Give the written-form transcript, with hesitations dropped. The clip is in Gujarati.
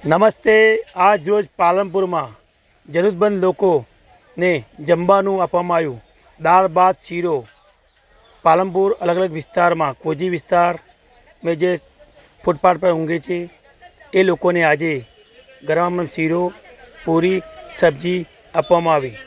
નમસ્તે। આજ રોજ પાલનપુરમાં જરૂરતમંદ લોકોને જમવાનું આપવામાં આવ્યું। દાળ ભાત શીરો પાલનપુર અલગ અલગ વિસ્તારમાં કોજી વિસ્તાર મેં જે ફૂટપાથ પર ઊંઘે છે એ લોકોને આજે ગરમ શીરો પૂરી સબ્જી આપવામાં આવી।